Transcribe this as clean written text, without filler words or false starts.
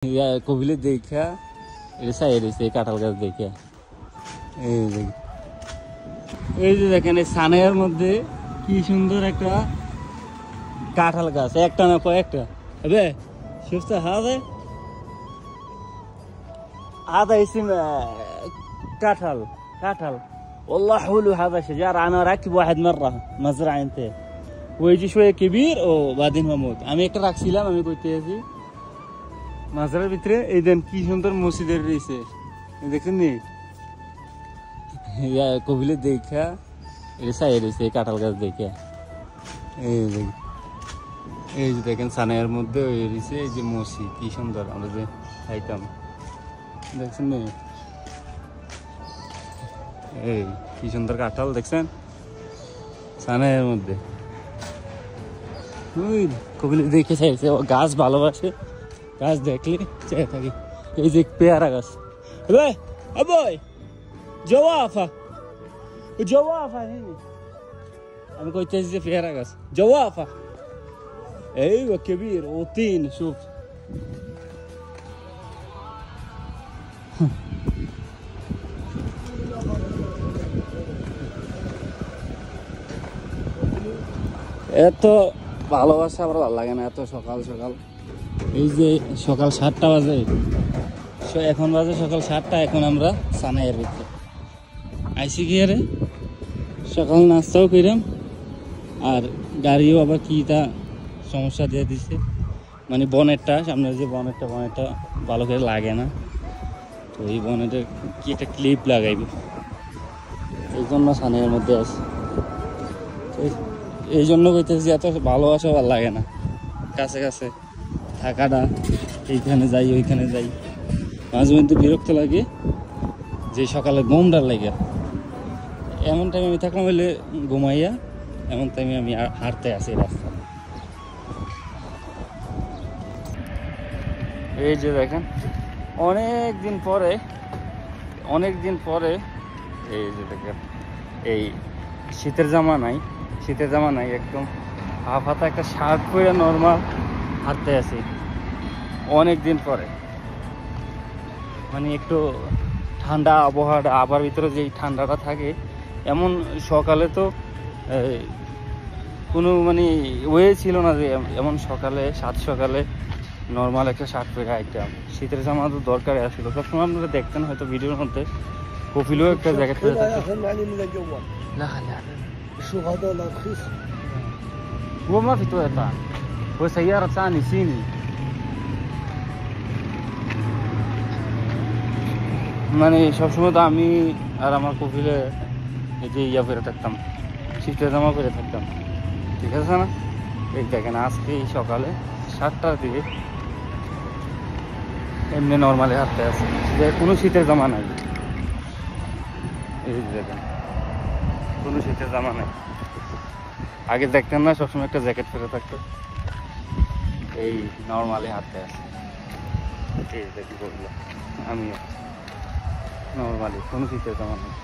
কবিলে দেখা এটা সাইড হয়েছে কাঁঠাল গাছ দেখে। এই যে দেখেন এই সানাইয়ের মধ্যে কি সুন্দর একটা কাঁঠাল গাছ, একটা না কয়েকটা। হবে সুস্থ হবে هذا اسم كاتل كاتل والله حلو هذا الشجر. انا راكب واحد مره مزرعه انتهى ويجي شويه كبير وبعدين يموت. আমি একটা রাখছিলাম, আমি কইতে আছি মাঝরার ভিতরে এই দেন কি সুন্দর মসজিদের রয়েছে দেখছেন নি, কবিলে দেখা এটা সাইড হয়েছে কাঁঠাল গাছ দেখে। এই যে দেখেন সানাইয়ের মধ্যে রয়েছে এই যে মসজিদ, কি সুন্দর আমরা যে খাইতাম দেখছেন নি। এই কি সুন্দর কাঁঠাল দেখছেন সানাইয়ের মধ্যে। কবিলে দেখে চাইছে, ও গাছ ভালোবাসে, গাছ দেখলে চাই থাকি। এই যে পেয়ারা গাছ, জওয়াফা জওয়াফা, আমি কইতেছি যে পেয়ারা গাছ জওয়াফা। এই كبير وطين شوف এত ভালোবাসা আমার ভালো লাগে না, এত সকাল সকাল। এই যে সকাল 7টা বাজে, এখন বাজে সকাল 7টা। এখন আমরা সানাইয়ের ভিতরে আইসি গিয়ে সকাল নাস্তাও করিলাম, আর গাড়িও আবার কি তা সমস্যা দিয়ে দিচ্ছে, মানে বনেটটা সামনের যে বনেটটা ভালো করে লাগে না, তো এই বনেটের কি একটা ক্লিপ লাগাইবে, এই জন্য সানাইয়ের মধ্যে আছে। এই জন্য কইতেছি এত ভালোবাসা ভালো লাগে না, কাছে কাছে থাকাটা, এইখানে যাই ওইখানে যাই, মাঝে মধ্যে বিরক্ত লাগে যে সকালে ঘুমটার লাগে। এমন টাইমে আমি থাকলাম হইলে ঘুমাইয়া, এমন টাইমে আমি হাঁটতে আসি রাস্তা। এই যে দেখেন অনেক দিন পরে এই যে দেখেন এই শীতের জামা নাই, একদম হাফ হাতা একটা শার্ট পরে নর্মাল হাঁটতে আসি অনেক দিন পরে। মানে একটু ঠান্ডা আবহাওয়াটা, আবার ভিতরে যে ঠান্ডাটা থাকে, এমন সকালে তো কোনো মানে ওয়ে ছিল না যে এমন সকালে সকালে নর্মাল একটা শার্ট পরে আইতাম। শীতের জামা তো দরকারই আসছিল, সবসময় আপনারা দেখতেন হয়তো ভিডিওর মধ্যে, কপিলও একটা জ্যাকেট পরে থাকতো। هو ما في تويوتا، هو سيارة ثانية صيني. মানে সবসময় তো আমি আর আমার কপিলে এই যে ইয়া পরে থাকতাম, শীতের জামা পরে থাকতাম, ঠিক আছে না। এই দেখেন আজকে সকালে 7টার দিকে এমনি নর্মালি হাঁটতে আছে, কোনো শীতের জামা নাই। এই দেখেন কোনো শীতের জামা নাই। আগে দেখতেন না সবসময় একটা জ্যাকেট পরে থাকতো, এই নর্মালি হাঁটতে আছে। এই দেখি বললো আমি নর্মালি কোনো শীতের জামা নেই।